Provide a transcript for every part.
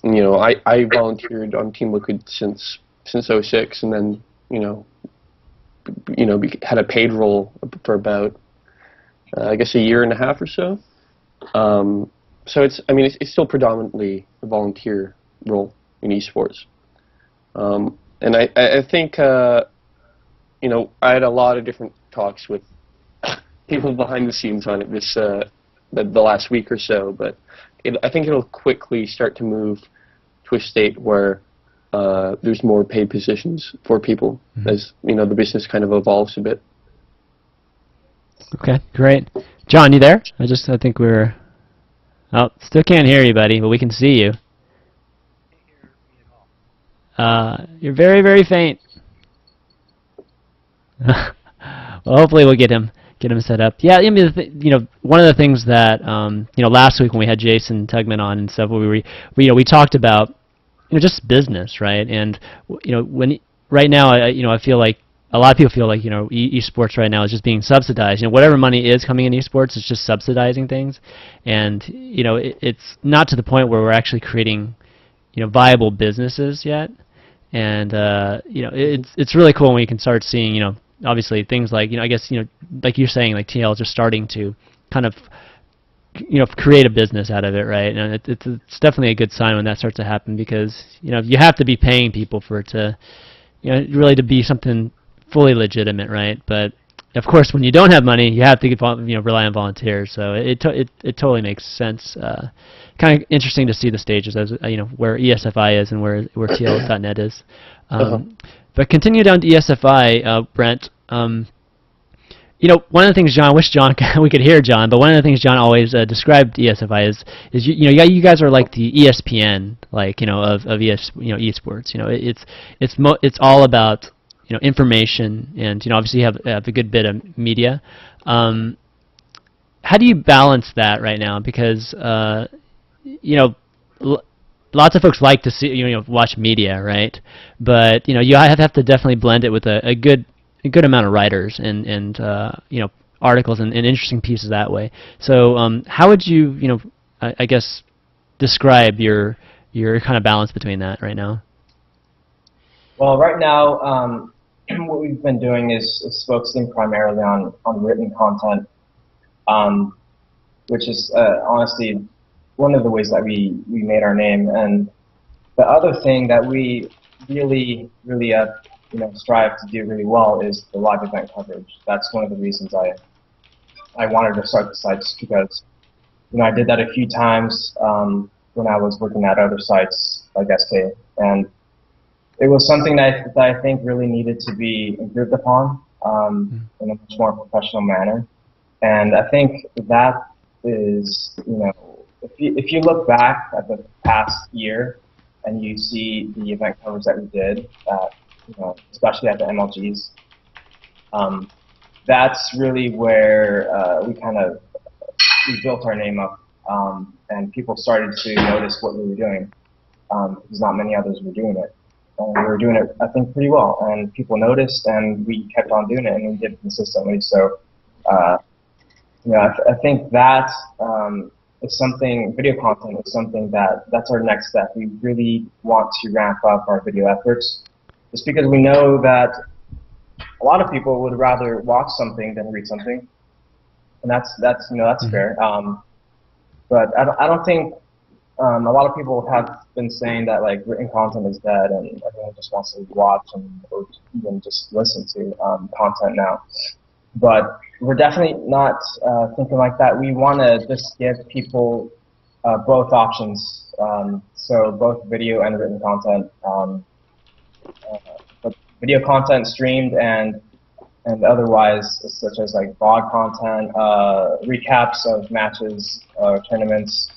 You know, I volunteered on Team Liquid since '06, and then had a paid role for about I guess a year and a half or so. So it's still predominantly a volunteer role in esports. And I think you know, I had a lot of different talks with people behind the scenes on it the last week or so, but I think it'll quickly start to move to a state where there's more paid positions for people as you know the business kind of evolves a bit. Okay, great. John, you there? I think we're. Oh, still can't hear you, buddy, but we can see you. You're very, very faint. Well, hopefully we'll get him set up. Yeah, I mean, you know, one of the things that you know, last week when we had Jason Tugman on and stuff, we talked about, you know, just business, right? And you know, right now, I feel like a lot of people feel like, you know, esports right now is just being subsidized. You know, whatever money is coming in esports is just subsidizing things, and you know, it's not to the point where we're actually creating, you know, viable businesses yet. And you know, it's really cool when you can start seeing, you know, obviously things like, you know, I guess, you know, like you're saying, like TL is just starting to kind of, you know, create a business out of it, right? And it's definitely a good sign when that starts to happen, because you know, you have to be paying people for it to, you know, really to be something fully legitimate, right? But of course, when you don't have money, you have to, you know, rely on volunteers. So it totally makes sense. Kind of interesting to see the stages, as you know, where ESFI is and where TL.net is. But continue down to ESFI, Brent. You know, one of the things, John, I wish we could hear John, but one of the things John always described ESFI is you know, you guys are like the ESPN, like, you know, of esports. You know, it's all about, you know, information, and you know, obviously you have a good bit of media. How do you balance that right now? Because you know, lots of folks like to see, you know, watch media, right? But you know, you have to definitely blend it with a good amount of writers and you know, articles and interesting pieces that way. So how would you, you know, I guess describe your kind of balance between that right now? Well, right now, what we've been doing is focusing primarily on written content, which is honestly one of the ways that we made our name. And the other thing that we really you know, strive to do really well is the live event coverage. That's one of the reasons I wanted to start the site, just because, you know, I did that a few times when I was working at other sites like SK, and it was something that I think really needed to be improved upon in a much more professional manner. And I think that is, you know, if you look back at the past year and you see the event coverage that we did, you know, especially at the MLGs, that's really where we built our name up, and people started to notice what we were doing, because not many others were doing it. And we were doing it, I think, pretty well, and people noticed, and we kept on doing it, and we did it consistently. So, you know, I think that is something. Video content is something that's our next step. We really want to ramp up our video efforts, just because we know that a lot of people would rather watch something than read something, and that's you know, that's fair. But I don't think. A lot of people have been saying that like written content is dead, and everyone just wants to watch or even just listen to content now. But we're definitely not thinking like that. We want to just give people both options, so both video and written content. But video content streamed and otherwise, such as like VOD content, recaps of matches, tournaments.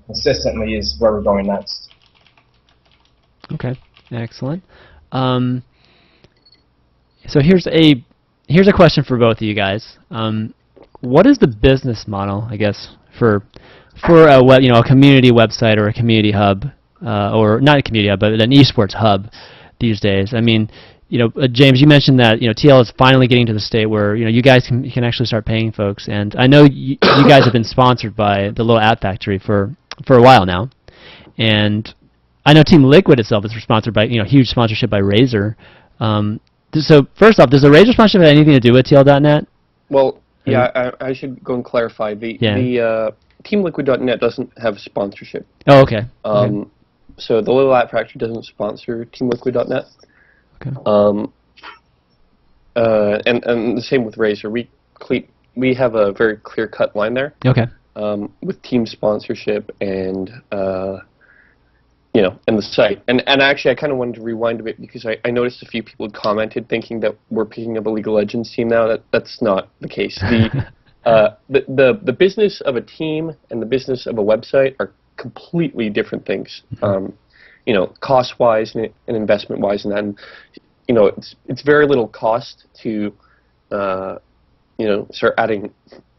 Consistently is where we're going next. Okay, excellent. So here's a question for both of you guys. What is the business model, I guess, for a a community website or a community hub, or not a community hub, but an esports hub these days? I mean, you know, James, you mentioned that, you know, TL is finally getting to the state where, you know, you guys can actually start paying folks, and I know you guys have been sponsored by the Little App Factory for a while now, And I know Team Liquid itself is sponsored by, huge sponsorship by Razer. So first off, does the Razer sponsorship have anything to do with TL.net? Well, yeah, I should go and clarify. The TeamLiquid.net doesn't have sponsorship. Oh, okay. So the Little App Factory doesn't sponsor TeamLiquid.net. Okay. And the same with Razer. We have a very clear-cut line there. Okay. With team sponsorship and and the site. And actually, I kind of wanted to rewind a bit because I noticed a few people had commented thinking that we're picking up a League of Legends team now. That's not the case. The business of a team and the business of a website are completely different things. Cost-wise and investment-wise, and then it's very little cost to start adding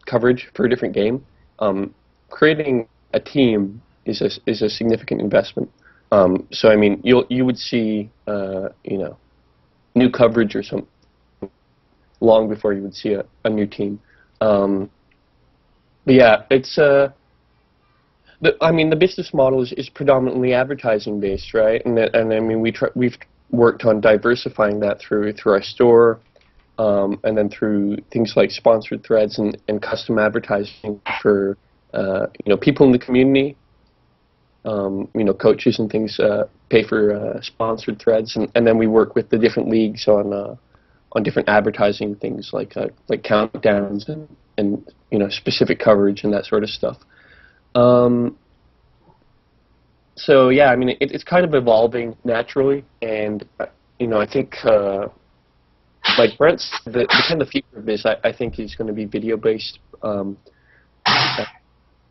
coverage for a different game. Creating a team is a significant investment. So I mean, you would see new coverage or something long before you would see a new team. But yeah, it's the business model is predominantly advertising based, right? And I mean we've worked on diversifying that through our store, and then through things like sponsored threads and custom advertising for people in the community. Coaches and things pay for sponsored threads, and then we work with the different leagues on different advertising things like countdowns and specific coverage and that sort of stuff. So yeah, I mean it's kind of evolving naturally, and I think like Brent said, the kind of future of this I think is going to be video based.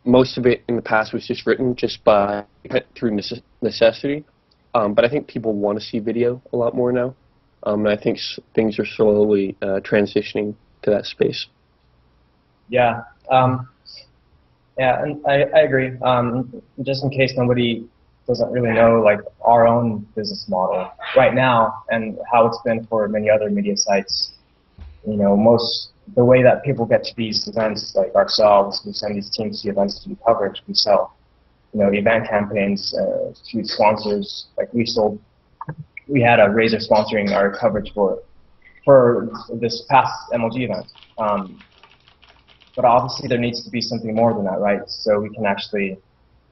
Most of it in the past was just written through necessity, but I think people want to see video a lot more now. And I think things are slowly transitioning to that space. Yeah, and I agree. Just in case nobody doesn't really know, like our own business model right now and how it's been for many other media sites. The way that people get to these events, like ourselves, we send these teams to events to do coverage. We sell, event campaigns to sponsors. Like we had a Razer sponsoring our coverage for this past MLG event. But obviously there needs to be something more than that, right? So we can actually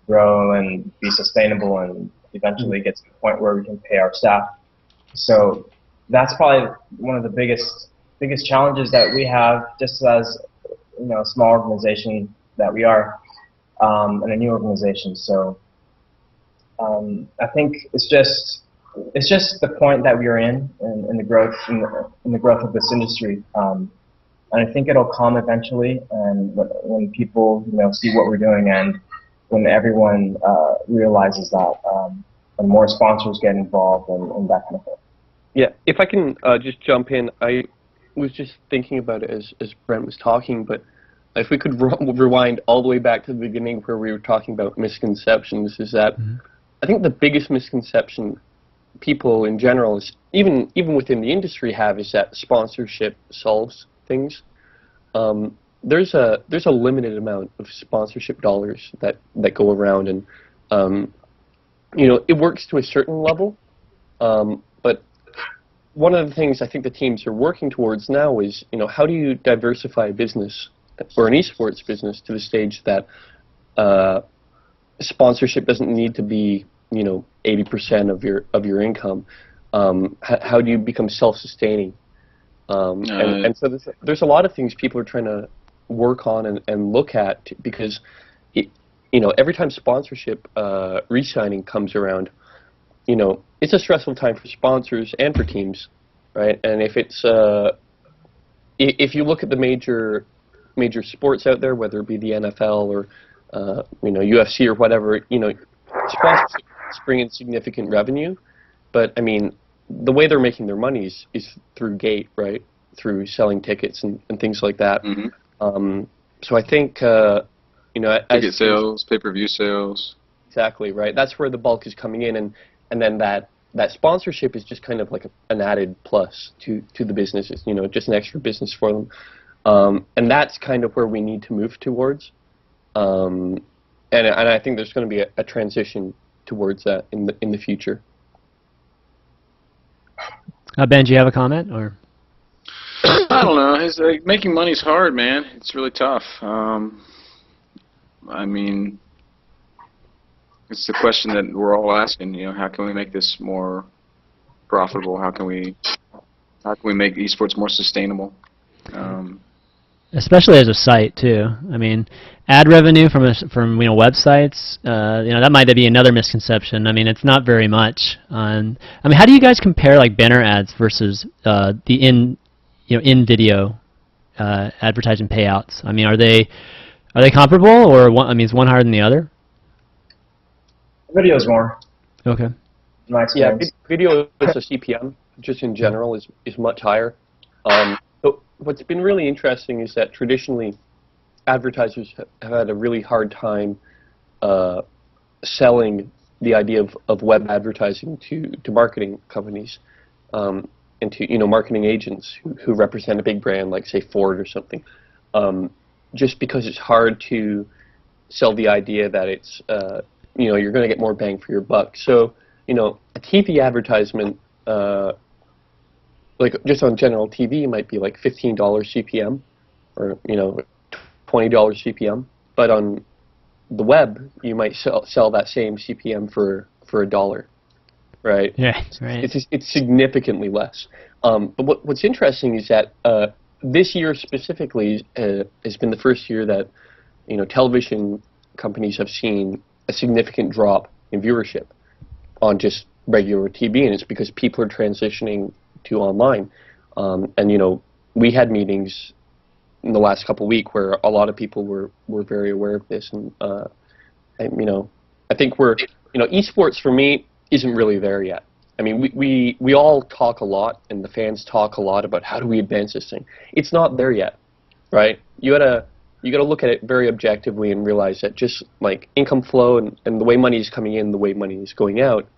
grow and be sustainable and eventually get to the point where we can pay our staff. So that's probably one of the biggest challenges that we have, just as a small organization that we are, and a new organization. So I think it's just the point that we are in the growth in the growth of this industry, and I think it'll come eventually. And when people see what we're doing, and when everyone realizes that, and more sponsors get involved and that kind of thing. Yeah, if I can just jump in, I was just thinking about it as Brent was talking, but if we could rewind all the way back to the beginning where we were talking about misconceptions, is that I think the biggest misconception people in general, is even within the industry, have is that sponsorship solves things. There's a limited amount of sponsorship dollars that go around, and it works to a certain level, but one of the things I think the teams are working towards now is, how do you diversify a business or an esports business to the stage that sponsorship doesn't need to be, 80% of your income. How do you become self-sustaining? And so there's a lot of things people are trying to work on and look at, because every time sponsorship re-signing comes around, it's a stressful time for sponsors and for teams, right? And if it's if you look at the major sports out there, whether it be the NFL or UFC or whatever, sponsorship bring in significant revenue, but I mean the way they're making their money is through gate, right? Through selling tickets and things like that. Mm-hmm. So I think ticket sales, pay-per-view sales. Exactly, right. That's where the bulk is coming in, and then that sponsorship is just kind of like an added plus to the businesses, just an extra business for them. And that's kind of where we need to move towards. And I think there's going to be a transition towards that in the future. Ben, do you have a comment or? I don't know. It's like, making money's hard, man. It's really tough. I mean, it's the question that we're all asking. You know, how can we make this more profitable? How can we make esports more sustainable? Especially as a site too. I mean, ad revenue from websites. That might be another misconception. I mean, it's not very much. I mean, how do you guys compare like banner ads versus the in video advertising payouts? I mean, are they comparable, or is one higher than the other? Video's more. Okay. In my Yeah, experience. video as a CPM just in general is much higher. But what's been really interesting is that traditionally advertisers have had a really hard time selling the idea of web advertising to marketing companies and to marketing agents who represent a big brand like say Ford or something. Just because it's hard to sell the idea that it's you're going to get more bang for your buck. So a TV advertisement. Like just on general TV might be like $15 CPM or $20 CPM, but on the web you might sell that same CPM for $1, right? Yeah, right. It's significantly less. But what's interesting is that this year specifically has been the first year that television companies have seen a significant drop in viewership on just regular TV, and it's because people are transitioning to online. And we had meetings in the last couple of weeks where a lot of people were very aware of this, and I think esports for me isn't really there yet. I mean, we all talk a lot, and the fans talk a lot about how do we advance this thing. It's not there yet, right? You gotta look at it very objectively and realize that just like income flow and the way money is coming in, the way money is going out,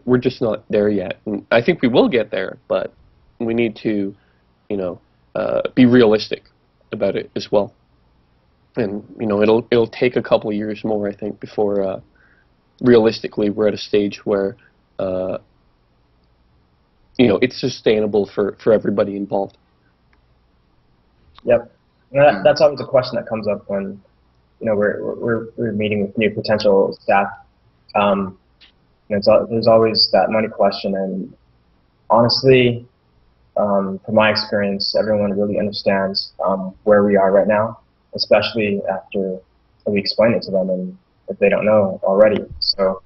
we're just not there yet. And I think we will get there, but we need to, be realistic about it as well. And it'll take a couple of years more, I think, before realistically we're at a stage where it's sustainable for everybody involved. Yep. And that's always a question that comes up when we're meeting with new potential staff. There's always that money question, and honestly, from my experience, everyone really understands where we are right now, especially after we explain it to them, and if they don't know already. So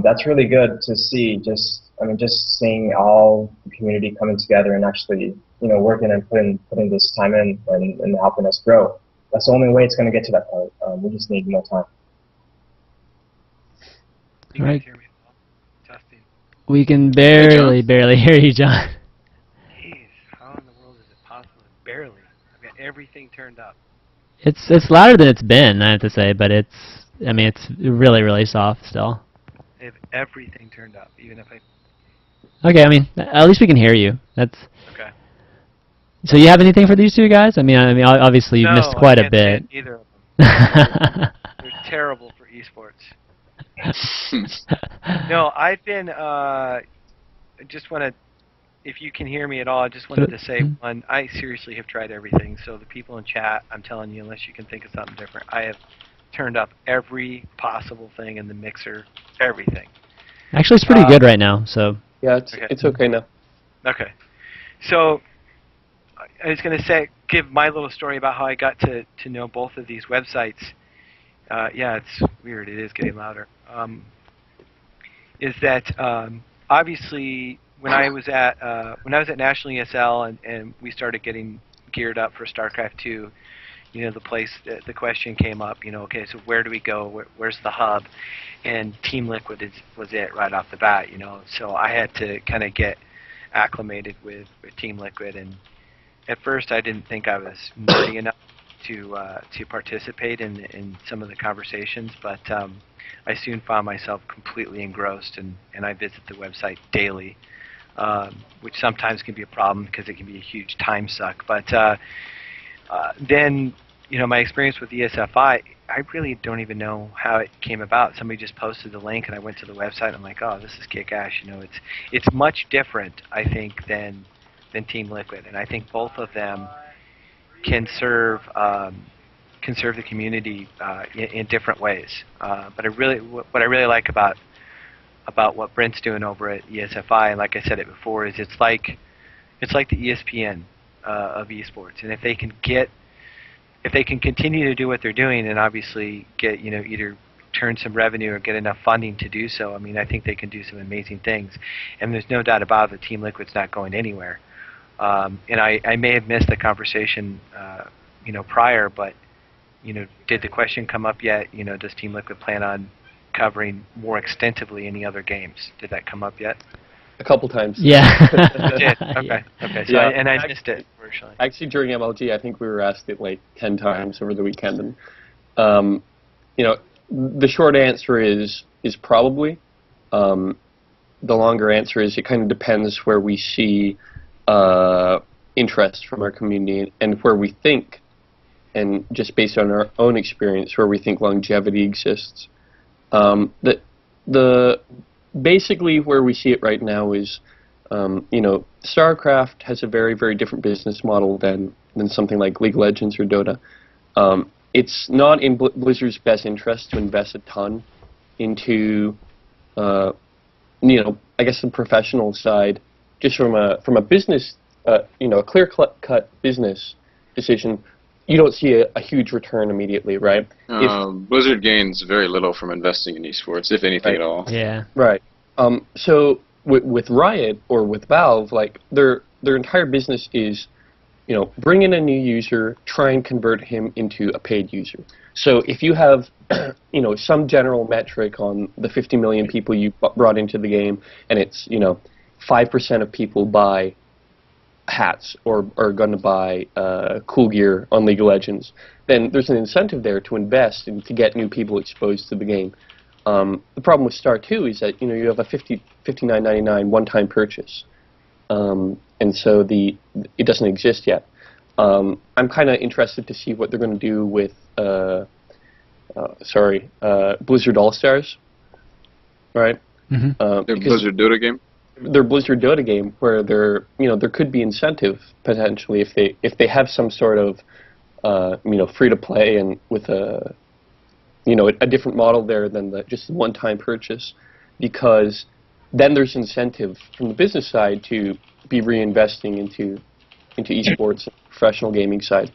that's really good to see. Just seeing all the community coming together and actually working and putting this time in and helping us grow. That's the only way it's going to get to that point. We just need more time. You guys hear me? Testing. We can barely hear you, John. Jeez, how in the world is it possible? Barely. I've got everything turned up. It's louder than it's been, I have to say, but it's really, really soft still. I have everything turned up, even if I... Okay, at least we can hear you. That's... Okay. So you have anything for these two guys? I mean, obviously you've missed quite a bit. No, I can't stand either of them. They're terrible for esports. No, I've been, I just want to, if you can hear me at all, I just wanted to say, one, I seriously have tried everything. So the people in chat, I'm telling you, unless you can think of something different, I have turned up every possible thing in the mixer, everything. Actually, it's pretty good right now, so. Yeah, it's okay now. Okay. So I was going to give my little story about how I got to know both of these websites. Yeah, it's weird. It is getting louder. Is that obviously when I was at National ESL and we started getting geared up for StarCraft 2, the question came up. Okay, so where do we go? Where's the hub? And Team Liquid was it right off the bat. So I had to kind of get acclimated with Team Liquid, and at first I didn't think I was nerdy enough to participate in some of the conversations, but I soon found myself completely engrossed, and I visit the website daily, which sometimes can be a problem because it can be a huge time suck. But then, my experience with ESFI, I really don't even know how it came about. Somebody just posted the link, and I went to the website. And I'm like, oh, this is kick-ass. You know, it's much different, I think, than Team Liquid, and I think both of them can serve the community in different ways. But what I really like about what Brent's doing over at ESFI, and like I said it before, is it's like the ESPN of esports, and if they can continue to do what they're doing, and obviously get either turn some revenue or get enough funding to do so, I mean, I think they can do some amazing things, and there's no doubt about it. Team Liquid's not going anywhere. And I may have missed the conversation, prior, but did the question come up yet? Does Team Liquid plan on covering more extensively any other games? Did that come up yet? A couple times. Yeah. It did. Okay. Okay. So Yeah. I missed it virtually. Actually, during MLG, I think we were asked it like 10 times over the weekend, and the short answer is probably. The longer answer is it kind of depends where we see interest from our community and where we think, and just based on our own experience, where we think longevity exists. Basically where we see it right now is, StarCraft has a very, very different business model than something like League of Legends or Dota. It's not in Blizzard's best interest to invest a ton into, I guess the professional side, just from a business, a clear-cut business decision. You don't see a huge return immediately, right? Blizzard gains very little from investing in esports, if anything at all. Yeah. Right. So with Riot or with Valve, like their entire business is, bring in a new user, try and convert him into a paid user. So if you have, some general metric on the 50 million people you brought into the game, and it's, 5% of people buy hats or are going to buy cool gear on League of Legends, then there's an incentive there to invest and to get new people exposed to the game. The problem with Star 2 is that you have a $59.99 one-time purchase, and so it doesn't exist yet. I'm kind of interested to see what they're going to do with Blizzard All Stars, right? Mm-hmm. Their Blizzard Dota game. Their Blizzard Dota game, where there could be incentive potentially if they have some sort of free to play and with a different model there than just the one-time purchase, because then there's incentive from the business side to be reinvesting into esports and professional gaming side.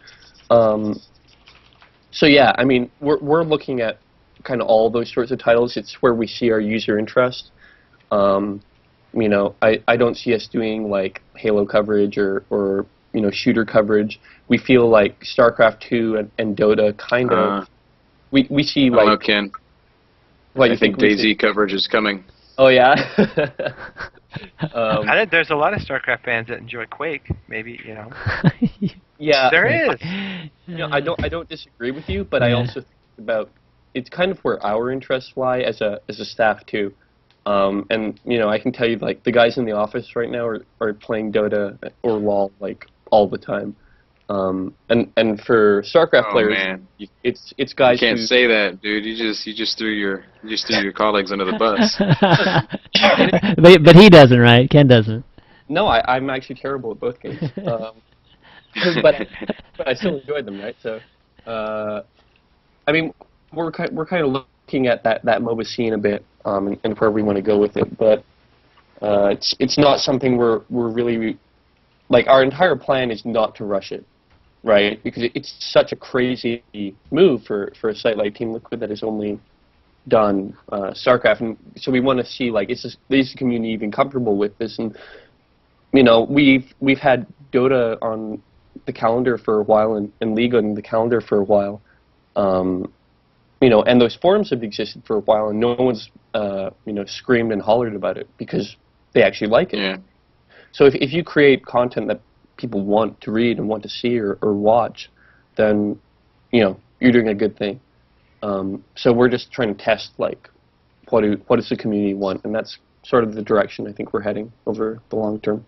So yeah, I mean we're looking at kind of all those sorts of titles. It's where we see our user interest. I don't see us doing like Halo coverage or shooter coverage. We feel like StarCraft 2 and Dota kind of. We see like. Hello, Ken. What I you think DayZ coverage is coming. Oh yeah. There's a lot of StarCraft fans that enjoy Quake. Maybe Yeah. There is. I don't disagree with you, but I also think about it's kind of where our interests lie as a staff too. And I can tell you, like, the guys in the office right now are playing Dota or LoL like all the time. And for StarCraft players, man. it's guys. You can't say that, dude. You just threw your colleagues under the bus. but he doesn't, right? Ken doesn't. No, I'm actually terrible at both games. But I still enjoy them, right? So, I mean, we're kind of looking at that MOBA scene a bit, and where we want to go with it, but it's not something we're really like. Our entire plan is not to rush it, right? Because it's such a crazy move for a site like Team Liquid that has only done StarCraft, and so we want to see, like, is the community even comfortable with this? And we've had Dota on the calendar for a while and League on the calendar for a while. And those forums have existed for a while, and no one's, screamed and hollered about it because they actually like it. Yeah. So if you create content that people want to read and want to see or watch, then, you're doing a good thing. So we're just trying to test, like, what does the community want, and that's sort of the direction I think we're heading over the long term.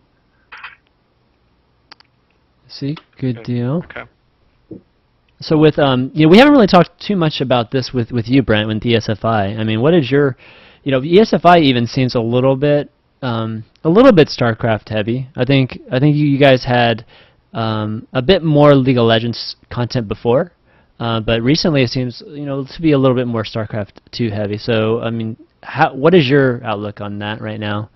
See, good deal. Okay. So with we haven't really talked too much about this with you, Brent, with ESFI. I mean, what is your, ESFI even seems a little bit StarCraft heavy. I think you guys had a bit more League of Legends content before, but recently it seems to be a little bit more StarCraft 2 heavy. So I mean, what is your outlook on that right now?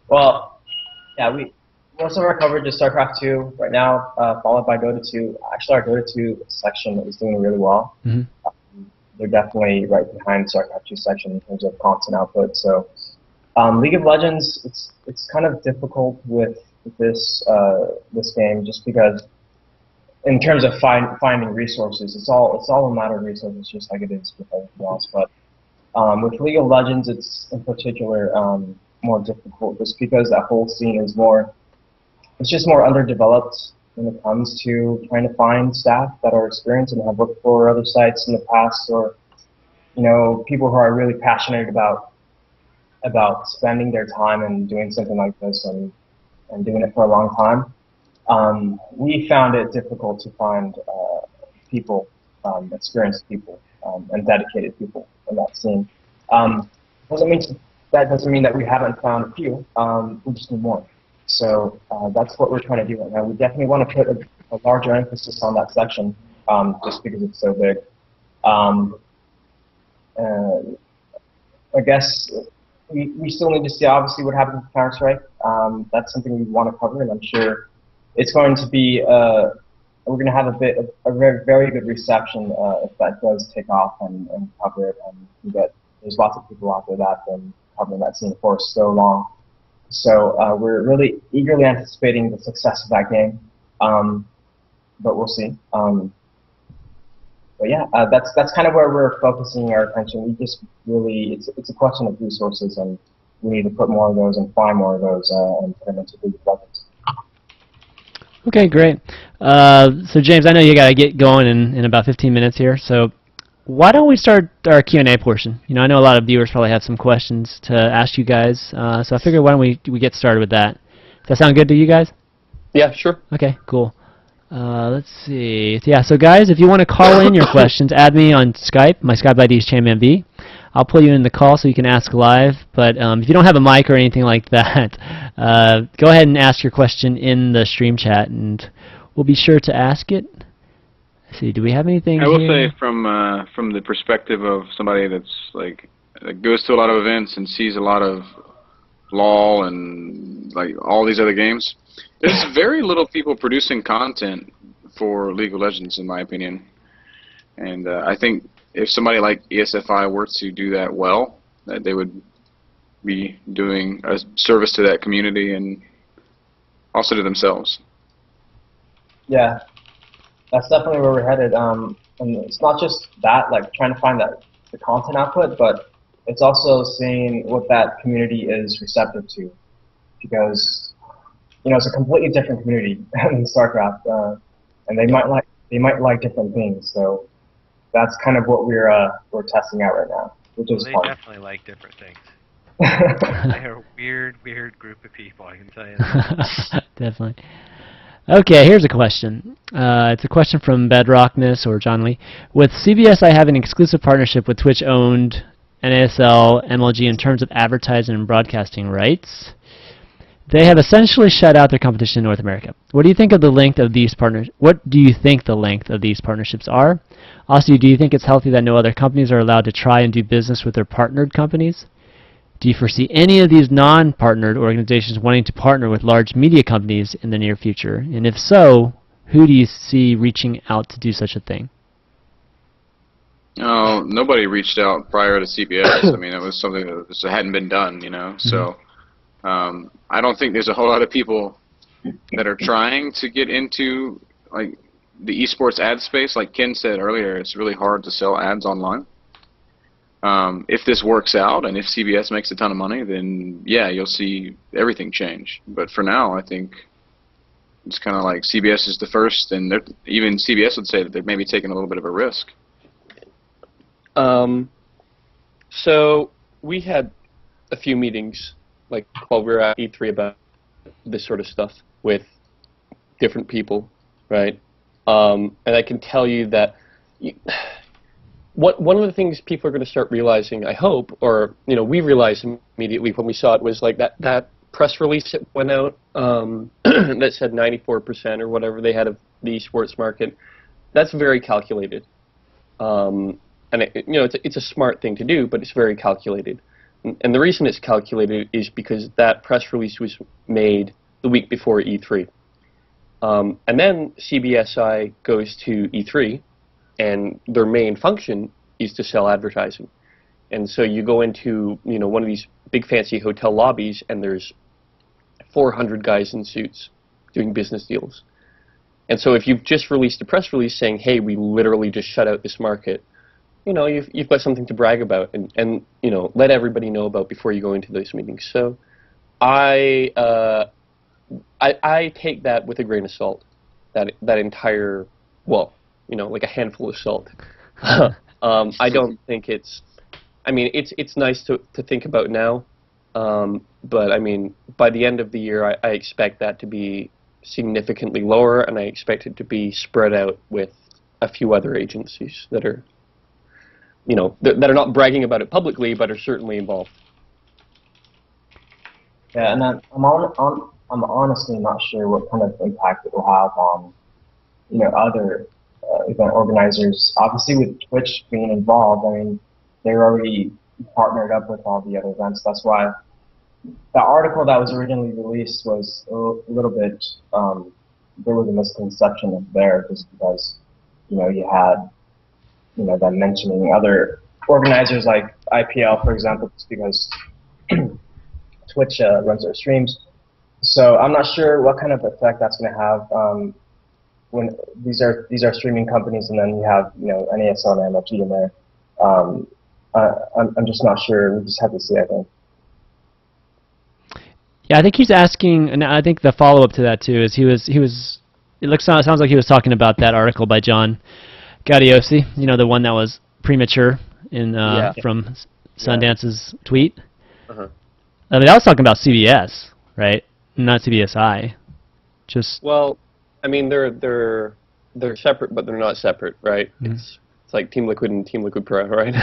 Well, yeah, most of our coverage is StarCraft 2 right now, followed by Dota 2. Actually, our Dota 2 section is doing really well. Mm-hmm. They're definitely right behind StarCraft 2 section in terms of content output. So, League of Legends, it's kind of difficult with this game just because, in terms of finding resources, it's all a matter of resources, just like it is with everything else. But with League of Legends, it's in particular more difficult just because that whole scene is it's just more underdeveloped when it comes to trying to find staff that are experienced and have worked for other sites in the past, or people who are really passionate about spending their time and doing something like this and doing it for a long time. We found it difficult to find people, experienced people, and dedicated people in that scene. That doesn't mean that we haven't found a few. We just need more. So that's what we're trying to do right now. We definitely want to put a larger emphasis on that section, just because it's so big. I guess we still need to see obviously what happens with Counter-Strike. That's something we want to cover, and I'm sure it's going to be we're going to have a very, very good reception if that does take off and cover it, and there's lots of people out there that have been covering that scene for so long. So we're really eagerly anticipating the success of that game, but we'll see. But yeah, that's kind of where we're focusing our attention. We just really, it's a question of resources, and we need to put more of those and find more of those and put them into League of Legends. Okay, great. So James, I know you got to get going in about 15 minutes here, so why don't we start our Q&A portion? I know a lot of viewers probably have some questions to ask you guys, so I figured why don't we get started with that. Does that sound good to you guys? Yeah, sure. Okay, cool. Let's see. Yeah, so guys, if you want to call in your questions, add me on Skype. My Skype ID is ChanmanV. I'll pull you in the call so you can ask live, but if you don't have a mic or anything like that, go ahead and ask your question in the stream chat, and we'll be sure to ask it. Let's see, do we have anything I will here? say from the perspective of somebody that goes to a lot of events and sees a lot of LOL and all these other games, there's very little people producing content for League of Legends, in my opinion. And I think if somebody like ESFI were to do that well, that they would be doing a service to that community and also to themselves. Yeah, that's definitely where we're headed. And it's not just that, trying to find the content output, but it's also seeing what that community is receptive to, because it's a completely different community than StarCraft, and they might like different things. So that's kind of what we're testing out right now, which is fun. They definitely like different things. They're a weird group of people, I can tell you that. Definitely. Okay, here's a question. It's a question from Bedrockness or John Lee. With CBS, I have an exclusive partnership with Twitch-owned NASL MLG in terms of advertising and broadcasting rights. They have essentially shut out their competition in North America. What do you think of the length of these What do you think the length of these partnerships are? Also, do you think it's healthy that no other companies are allowed to try and do business with their partnered companies? Do you foresee any of these non-partnered organizations wanting to partner with large media companies in the near future? And if so, who do you see reaching out to do such a thing? Oh, nobody reached out prior to CBS. I mean, it was something that just hadn't been done, So I don't think there's a whole lot of people that are trying to get into the esports ad space. Like Ken said earlier, it's really hard to sell ads online. If this works out and if CBS makes a ton of money, then yeah, you'll see everything change. But for now, I think it's kind of like CBS is the first, and even CBS would say that they're maybe taking a little bit of a risk. So we had a few meetings, while we were at E3 about this sort of stuff with different people right? And I can tell you that one of the things people are going to start realizing, I hope, or we realized immediately when we saw it, was like that press release that went out that said 94% or whatever they had of the esports market. That's very calculated, and it's a smart thing to do, but it's very calculated. And the reason it's calculated is because that press release was made the week before E3. And then CBSI goes to E3, and their main function is to sell advertising. And so you go into one of these big fancy hotel lobbies, and there's 400 guys in suits doing business deals. And so if you've just released a press release saying, hey, we literally just shut out this market, you've got something to brag about and let everybody know about before you go into those meetings. So I take that with a grain of salt. That entire, like a handful of salt. I don't think it's. I mean, it's nice to think about now, but I mean, by the end of the year, I expect that to be significantly lower, and I expect it to be spread out with a few other agencies that are. That are not bragging about it publicly, but are certainly involved. Yeah, and I'm honestly not sure what kind of impact it will have on, other event organizers. Obviously, with Twitch being involved, I mean, they're already partnered up with all the other events. That's why the article that was originally released was a little bit. There was a misconception there, just because, you had. Them mentioning other organizers like IPL, for example, just because Twitch runs their streams. So I'm not sure what kind of effect that's going to have when these are streaming companies, and then you have NASL and MLG in there. I'm just not sure. We just have to see, I think. Yeah, I think he's asking, and I think the follow-up to that too is he was. It sounds like he was talking about that article by John Gaudiosi, the one that was premature from Sundance's tweet. Uh-huh. I mean, I was talking about CBS, right? Not CBSI. Well, I mean, they're separate, but they're not separate, right? Mm-hmm. It's like Team Liquid and Team Liquid Pro, right?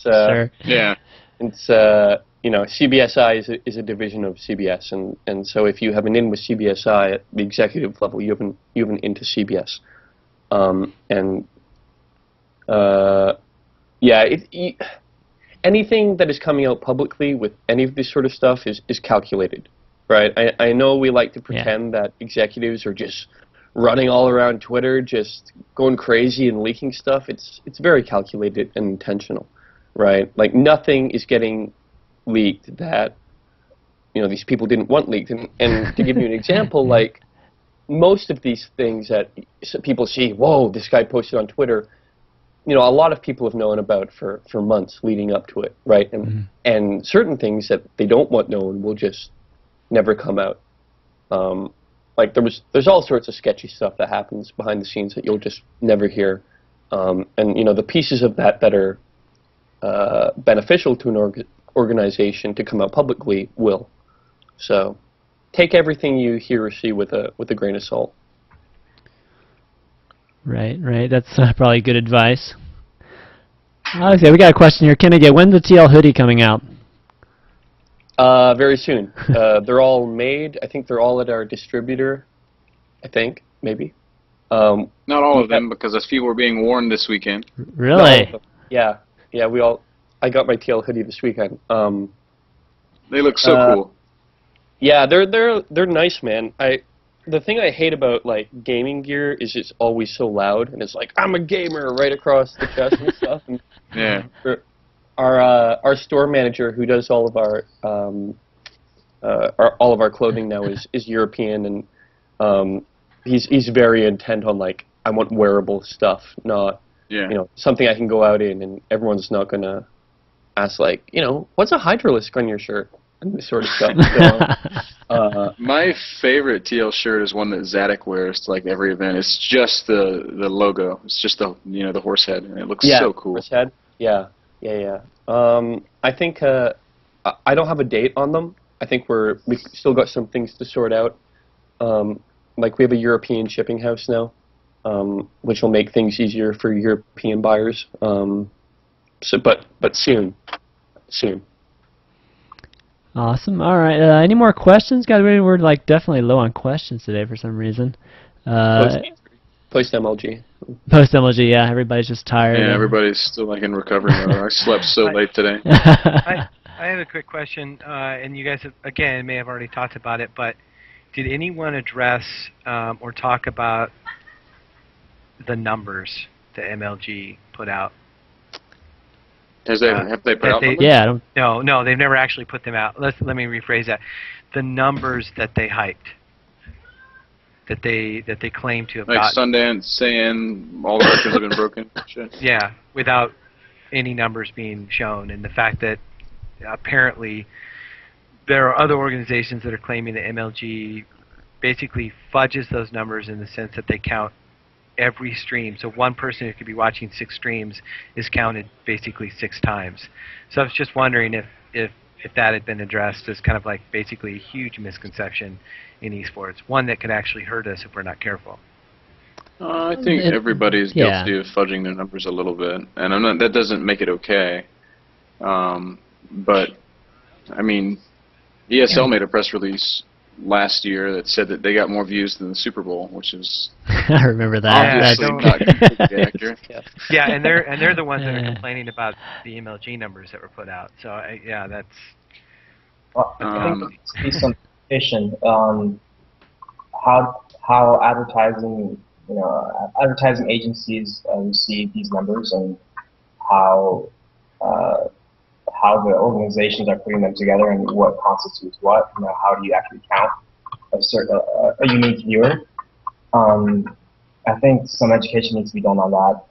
Sure. Yeah. It's CBSI is a division of CBS, and so if you have an in with CBSI at the executive level, you have an in to CBS. Anything that is coming out publicly with any of this sort of stuff is calculated, right? I know we like to pretend that executives are just running all around Twitter, just going crazy and leaking stuff. It's very calculated and intentional, right? Like, nothing is getting leaked that these people didn't want leaked. And to give you an example, like, most of these things that people see, whoa, this guy posted on Twitter, a lot of people have known about for months leading up to it, right? And certain things that they don't want known will just never come out. Like, there's all sorts of sketchy stuff that happens behind the scenes that you'll just never hear. And the pieces of that are beneficial to an organization to come out publicly will. So take everything you hear or see with a grain of salt. Right. That's probably good advice. Okay, we got a question here. Kennigit, when's the TL hoodie coming out? Very soon. They're all made. I think they're all at our distributor. I think, maybe. Not all of them, because a few were being worn this weekend. Really? Yeah. I got my TL hoodie this weekend. They look so cool. Yeah, they're nice, man. The thing I hate about, like, gaming gear is it's always so loud, and it's like, I'm a gamer right across the chest and stuff. And yeah. Our store manager, who does all of our clothing now, is European, and he's very intent on, like, I want wearable stuff, not something I can go out in, and everyone's not gonna ask, like, what's a Hydralisk on your shirt? And this sort of stuff. So, my favorite TL shirt is one that Zadok wears to, like, every event. It's just the logo. It's just the the horse head, and it looks so cool. Horse head. Yeah. I think I don't have a date on them. I think we still got some things to sort out. like we have a European shipping house now, which will make things easier for European buyers. But soon. Awesome. All right. Any more questions? Guys, we're like definitely low on questions today for some reason. Post MLG. Post MLG, yeah. Everybody's just tired. Yeah, everybody's still like in recovery mode. I slept so late today. I have a quick question, and you guys, again, may have already talked about it, but did anyone address or talk about the numbers that MLG put out? Have they put out numbers? Yeah. I don't, No, they've never actually put them out. Let me rephrase that. The numbers that they hyped, that they claim to have like gotten. Sundance saying all the records have been broken. Shit. Yeah, without any numbers being shown, and the fact that apparently there are other organizations that are claiming that MLG basically fudges those numbers in the sense that they count every stream. So one person who could be watching 6 streams is counted basically 6 times. So I was just wondering if that had been addressed as kind of like basically a huge misconception in esports, one that could actually hurt us if we're not careful. I think everybody's guilty of fudging their numbers a little bit, and that doesn't make it okay. But I mean, ESL made a press release last year that said that they got more views than the Super Bowl, which is I remember that. obviously not completely accurate. Yeah, and they're the ones that are complaining about the MLG numbers that were put out. So yeah, that's. Well, I think there needs to be some information on how advertising, advertising agencies receive these numbers, and how the organizations are putting them together, and what constitutes what. How do you actually count a unique viewer? I think some education needs to be done on that,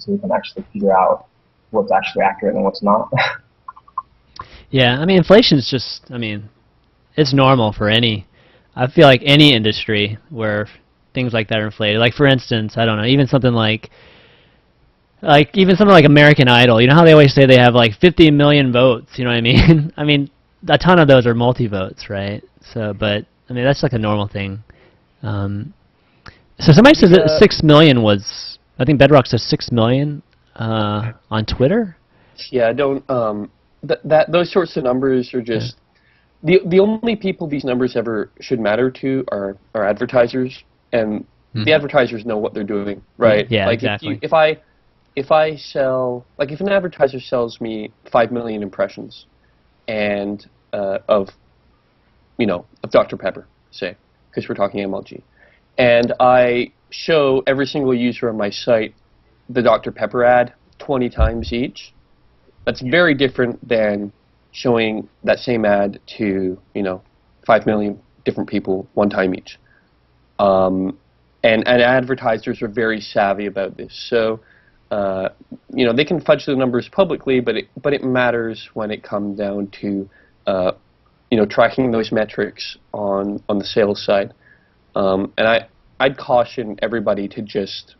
so we can actually figure out what's actually accurate and what's not. Yeah, I mean, inflation is just, I mean, it's normal for I feel like any industry where things like that are inflated. Like, for instance, I don't know, even something like American Idol. You know how they always say they have like 50 million votes, you know what I mean? I mean, a ton of those are multi-votes, right? So, but, I mean, that's like a normal thing. So somebody says that 6 million was, I think Bedrock says 6 million on Twitter? Yeah, those sorts of numbers are just the only people these numbers ever should matter to are advertisers, and the advertisers know what they're doing, right? Yeah, like exactly. If I sell, like if an advertiser sells me 5 million impressions, and of Dr. Pepper, say, because we're talking MLG, and I show every single user on my site the Dr. Pepper ad 20 times each, that's very different than showing that same ad to 5 million different people one time each. And advertisers are very savvy about this. So they can fudge the numbers publicly, but it matters when it comes down to tracking those metrics on the sales side. And I'd caution everybody to just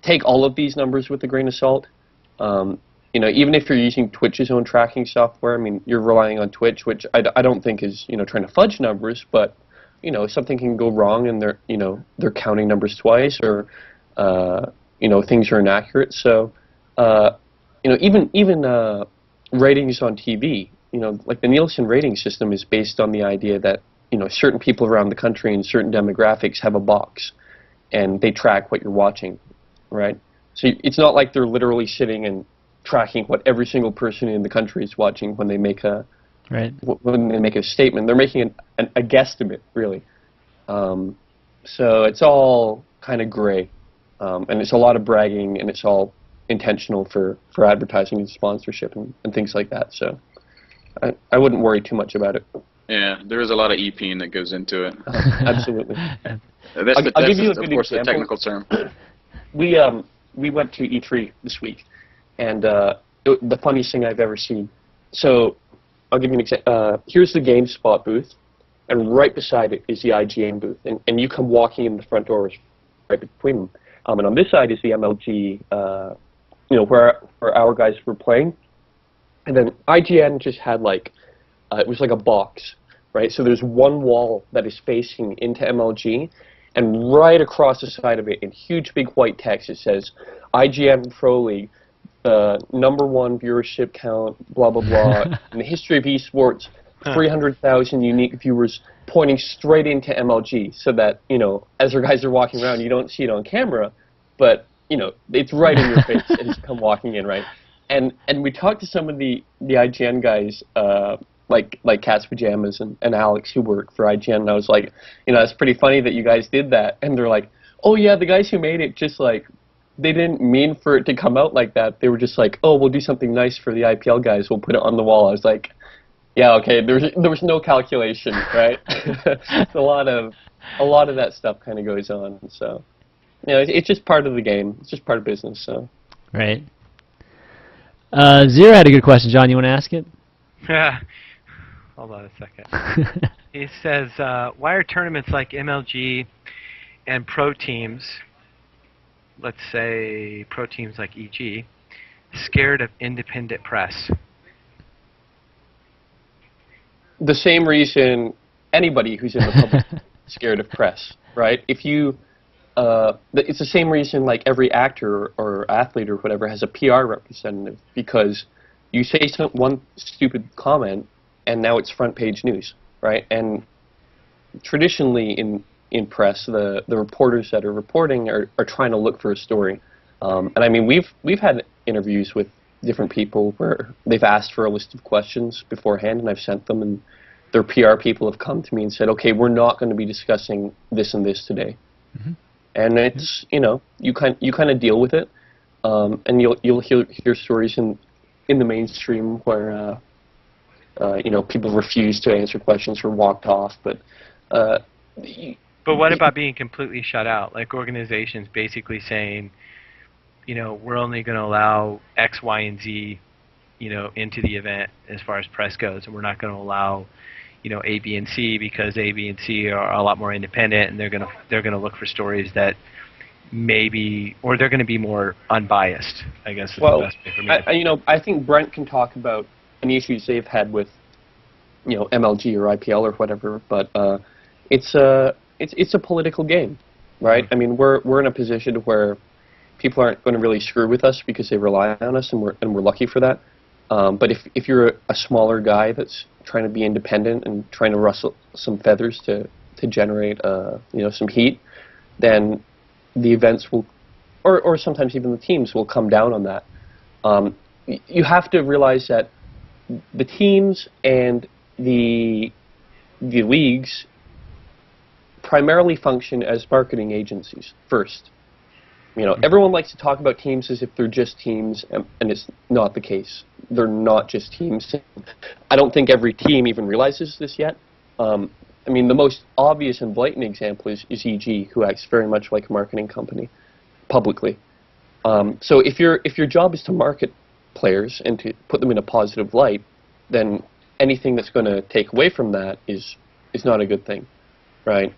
take all of these numbers with a grain of salt. Even if you're using Twitch's own tracking software, I mean, you're relying on Twitch, which I don't think is trying to fudge numbers, but something can go wrong and they're counting numbers twice, or things are inaccurate. So even ratings on TV, like the Nielsen rating system is based on the idea that certain people around the country and certain demographics have a box, and they track what you're watching, right? So it's not like they're literally sitting and tracking what every single person in the country is watching when they make a statement. They're making a guesstimate, really. So it's all kind of gray, and it's a lot of bragging, and it's all intentional for advertising and sponsorship and things like that. So I wouldn't worry too much about it. Yeah, there is a lot of EPing that goes into it. Absolutely. I'll give you a good example. The technical term. We went to E3 this week, and the funniest thing I've ever seen. So I'll give you an example. Here's the GameSpot booth, and right beside it is the IGN booth, and you come walking in the front doors right between them. And on this side is the MLG, where our guys were playing, and then IGN just had it was like a box, right? So there's one wall that is facing into MLG, and right across the side of it, in huge big white text, it says, IGN Pro League, #1 viewership count, blah, blah, blah, in the history of esports, 300,000 unique viewers, pointing straight into MLG, so that, you know, as our guys are walking around, you don't see it on camera, but, you know, it's right in your face as you come walking in, right? And we talked to some of the IGN guys, like Cat's Pajamas and Alex, who work for IGN, and I was like, you know, it's pretty funny that you guys did that. And they're like, oh yeah, the guys who made it just like, they didn't mean for it to come out like that. They were just like, oh, we'll do something nice for the IPL guys. We'll put it on the wall. I was like, yeah, okay. There was no calculation, right? a lot of that stuff kind of goes on. So, you know, it's just part of the game. It's just part of business. So, right. Zero had a good question. John, you want to ask it? Yeah. Hold on a second. He says, why are tournaments like MLG and pro teams, let's say pro teams like EG, scared of independent press? The same reason anybody who's in the public is scared of press, right? If you, it's the same reason like every actor or athlete or whatever has a PR representative, because you say one stupid comment and now it's front page news, right? And traditionally in press, the reporters that are reporting are trying to look for a story. And I mean, we've had interviews with different people where they've asked for a list of questions beforehand, and I've sent them, and their PR people have come to me and said, okay, we're not going to be discussing this and this today. Mm-hmm. And it's, you know, you kind of deal with it, and you'll hear stories in the mainstream where you know, people refuse to answer questions or walked off, but what about being completely shut out? Like organizations basically saying, you know, we're only going to allow X, Y, and Z, you know, into the event as far as press goes, and we're not going to allow, you know, A, B, and C because A, B, and C are a lot more independent, and they're going to look for stories that maybe, or they're going to be more unbiased, I guess is the best way for me. You know, I think Brent can talk about any issues they've had with, you know, MLG or IPL or whatever, but it's a political game, right? Mm-hmm. I mean, we're in a position where people aren't going to really screw with us because they rely on us, and we're lucky for that. But if you're a smaller guy that's trying to be independent and trying to rustle some feathers to generate you know, some heat, then the events will, or sometimes even the teams will come down on that. You have to realize that the teams and the leagues primarily function as marketing agencies first. You know, everyone likes to talk about teams as if they're just teams, and it's not the case. They're not just teams. I don't think every team even realizes this yet. I mean, the most obvious and blatant example is EG, who acts very much like a marketing company, publicly. So if your job is to market players and to put them in a positive light, then anything that's going to take away from that is not a good thing, right?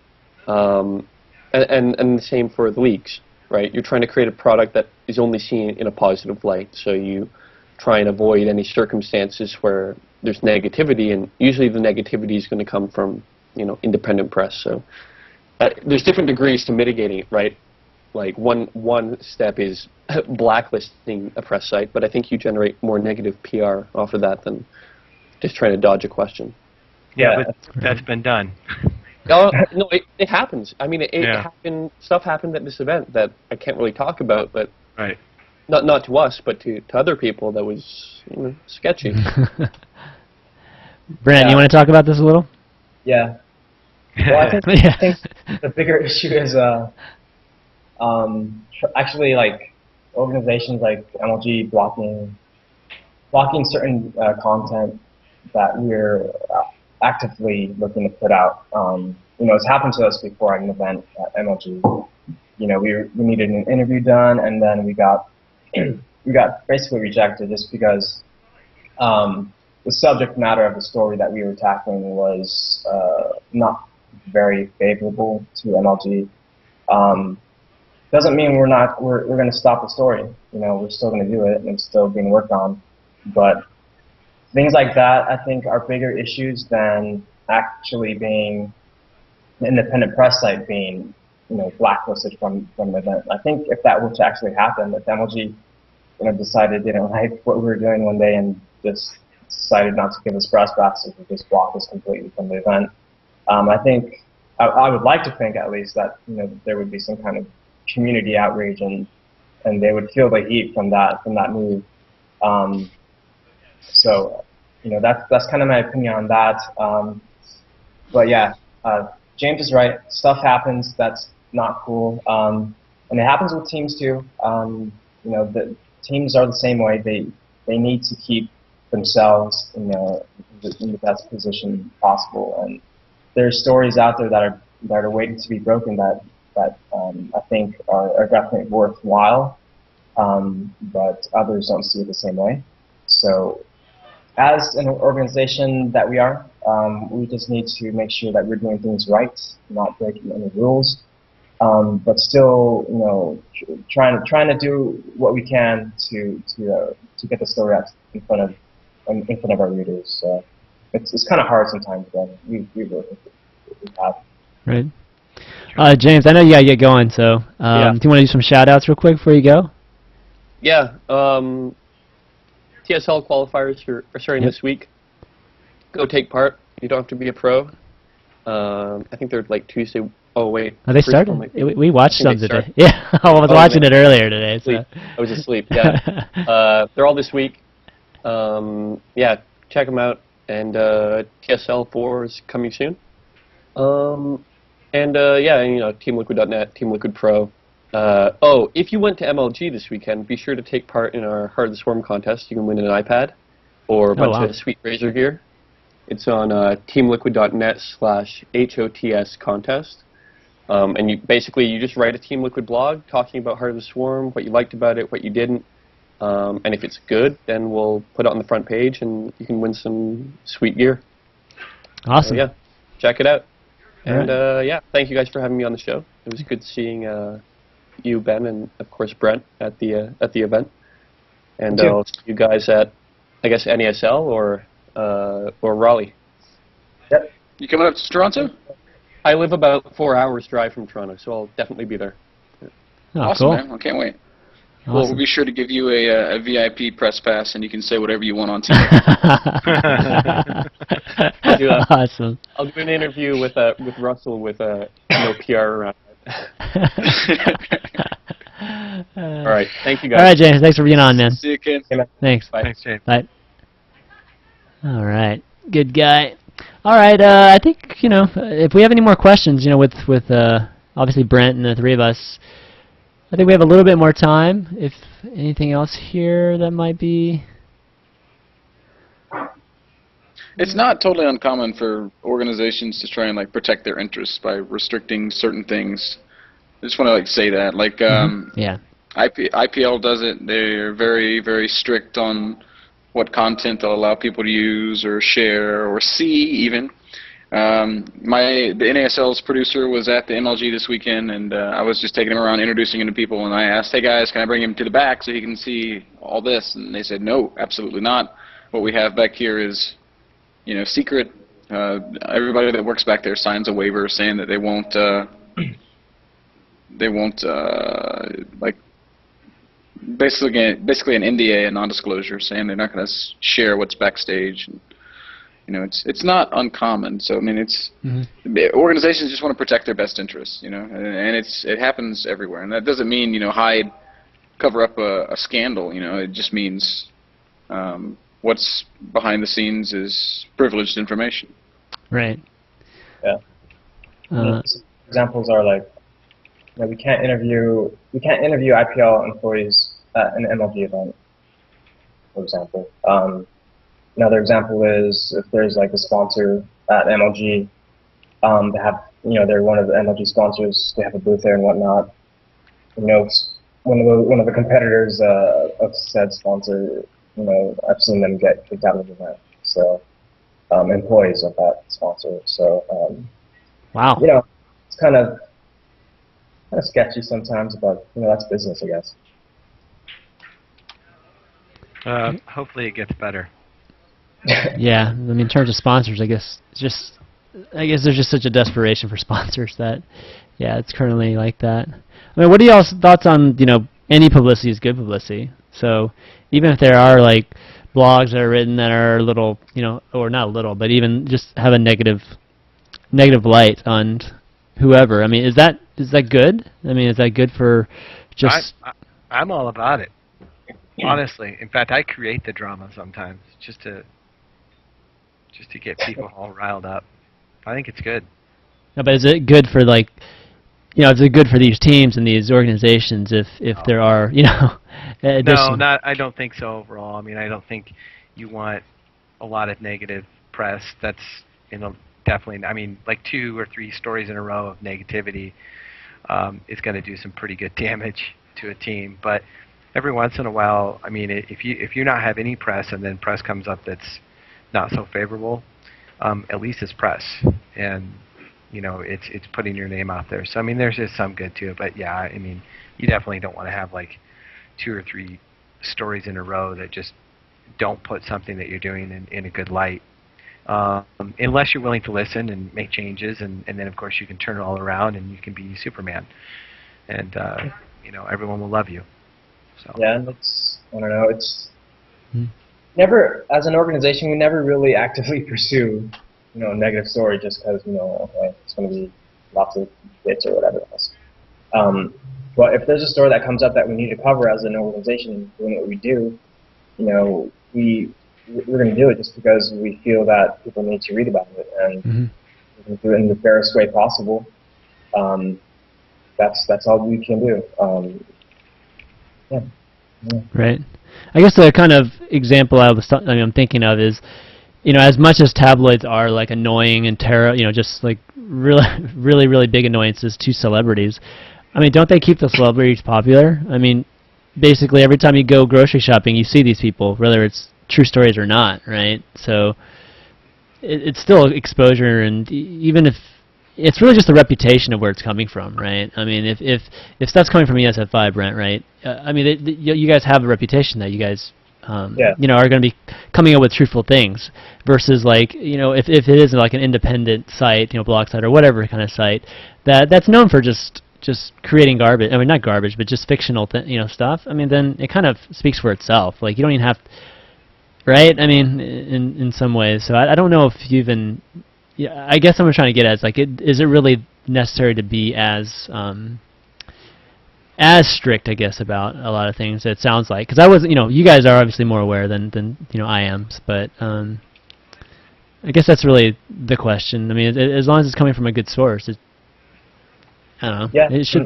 And the same for the leagues. Right, you're trying to create a product that is only seen in a positive light, so you try and avoid any circumstances where there's negativity, and usually the negativity is going to come from, you know, independent press. So there's different degrees to mitigating it, right? Like one step is blacklisting a press site, but I think you generate more negative PR off of that than just trying to dodge a question. Yeah, but that's been done. No, it happens. I mean, it happened. Stuff happened at this event that I can't really talk about, but right. Not to us, but to other people, that was, you know, sketchy. Brent, you want to talk about this a little? Yeah. Well, I think the bigger issue is actually like organizations like MLG blocking certain content that we're actively looking to put out. You know, it's happened to us before at an event at MLG. You know, we needed an interview done, and then we got basically rejected just because the subject matter of the story that we were tackling was not very favorable to MLG. Doesn't mean we're going to stop the story. You know, we're still going to do it, and it's still being worked on. But things like that, I think, are bigger issues than actually being the independent press site being blacklisted from the event. I think if that were to actually happen, if MLG decided they didn't like what we were doing one day and just decided not to give us press passes and just block us completely from the event, I think I would like to think at least that there would be some kind of community outrage and they would feel the heat from that move. So that's kind of my opinion on that. But yeah, James is right. Stuff happens that's not cool, and it happens with teams too. The teams are the same way. They need to keep themselves in the best position possible, and there's stories out there that are waiting to be broken that I think are definitely worthwhile, but others don't see it the same way. So, as an organization that we are, we just need to make sure that we're doing things right, not breaking any rules, but still, trying to do what we can to get the story out in front of our readers. So it's kind of hard sometimes, but we work with what we have. Right. James, I know you gotta get going, so Yeah. do you want to do some shout-outs real quick before you go? Yeah. TSL qualifiers are starting this week. Go take part. You don't have to be a pro. I think they're like Tuesday. Oh wait. Oh, they started. We watched some today. Yeah, I was watching it earlier today. So. I was asleep. Yeah. They're all this week. Yeah, check them out. And TSL 4 is coming soon. Yeah, TeamLiquid.net, Team Liquid Pro. If you went to MLG this weekend, be sure to take part in our Heart of the Swarm contest. You can win an iPad or a bunch of sweet Razer gear. It's on teamliquid.net/HOTS contest. And you just write a Team Liquid blog talking about Heart of the Swarm, what you liked about it, what you didn't. And if it's good, then we'll put it on the front page and you can win some sweet gear. Awesome. So, yeah, check it out. And right. yeah, thank you guys for having me on the show. It was good seeing you, Ben, and of course Brent at the event. And I'll see you guys at, I guess, NESL or Raleigh. Yep. You coming up to Toronto? I live about 4 hours drive from Toronto, so I'll definitely be there. Oh, awesome, cool. man. I can't wait. Awesome. Well, we'll be sure to give you a VIP press pass, and you can say whatever you want on TV. I'll do that. Awesome. I'll do an interview with Russell with no PR around it. All right. Thank you, guys. All right, James. Thanks for being on, man. See you, Ken. Thanks. Bye. Thanks, James. Bye. All right. Good guy. All right. I think if we have any more questions, with obviously Brent and the three of us, I think we have a little bit more time. If anything else here that might be. It's not totally uncommon for organizations to try and protect their interests by restricting certain things. I just want to say that, yeah. IPL does it. They're very, very strict on what content they'll allow people to use or share or see even. The NASL's producer was at the MLG this weekend, and I was just taking him around introducing him to people, and I asked, hey guys, can I bring him to the back so he can see all this? And they said, no, absolutely not. What we have back here is, secret. Everybody that works back there signs a waiver saying that they won't basically an NDA, a non-disclosure, saying they're not going to share what's backstage. And, it's not uncommon. So I mean, organizations just want to protect their best interests, and it happens everywhere. And that doesn't mean cover up a scandal. It just means what's behind the scenes is privileged information. Right. Yeah. Examples are we can't interview IPL employees at an MLG event, for example. Another example is if there's a sponsor at MLG, they have they're one of the MLG sponsors. They have a booth there and whatnot. One of the competitors of said sponsor, I've seen them get kicked out of the event. So employees of that sponsor. So wow. It's kind of sketchy sometimes, but that's business, I guess. Hopefully it gets better. Yeah, I mean, in terms of sponsors, I guess it's just I guess there's just such a desperation for sponsors that, yeah, it's currently like that. I mean, what are y'all's thoughts on, any publicity is good publicity? So even if there are like blogs that are written that are a little, or not a little, but even just have a negative light on whoever. I mean, is that good? I mean, is that good for just? I'm all about it. Honestly, in fact, I create the drama sometimes just to get people all riled up. I think it's good. No, but is it good for like, is it good for these teams and these organizations if there are, No, not. I don't think so overall. I mean, I don't think you want a lot of negative press. That's definitely. I mean, like 2 or 3 stories in a row of negativity is going to do some pretty good damage to a team. But every once in a while, I mean, if you not have any press and then press comes up that's not so favorable, at least it's press, and it's putting your name out there. So I mean, there's just some good to it. But yeah, I mean, you definitely don't want to have like 2 or 3 stories in a row that just don't put something that you're doing in a good light. Unless you're willing to listen and make changes, and then of course you can turn it all around and you can be Superman, and everyone will love you. So. Yeah, and I don't know, it's never, as an organization, we never really actively pursue, a negative story just because, okay, it's going to be lots of hits or whatever else. But if there's a story that comes up that we need to cover as an organization doing what we do, we're going to do it just because we feel that people need to read about it, and we're going to do it in the fairest way possible. That's all we can do. Yeah. Right. I guess the kind of example I'm thinking of is, as much as tabloids are like annoying and just like really, really, really big annoyances to celebrities, I mean, don't they keep the celebrities popular? I mean, basically every time you go grocery shopping, you see these people, whether it's true stories or not, right? So it's still exposure, and even if it's really just the reputation of where it's coming from, right? I mean, if stuff's coming from ESFI, Brent, right? I mean, you guys have a reputation that you guys, are going to be coming up with truthful things, versus like, if it is like an independent site, blog site or whatever kind of site that's known for just creating garbage. I mean, not garbage, but just fictional, stuff. I mean, then it kind of speaks for itself. Like, you don't even have, right? I mean, in some ways. So I don't know if you even. Yeah, I guess what I'm trying to get at is like, is it really necessary to be as strict, I guess, about a lot of things? It sounds like, because I wasn't, you guys are obviously more aware than I am, but I guess that's really the question. I mean, as long as it's coming from a good source, I don't know. Yeah. It should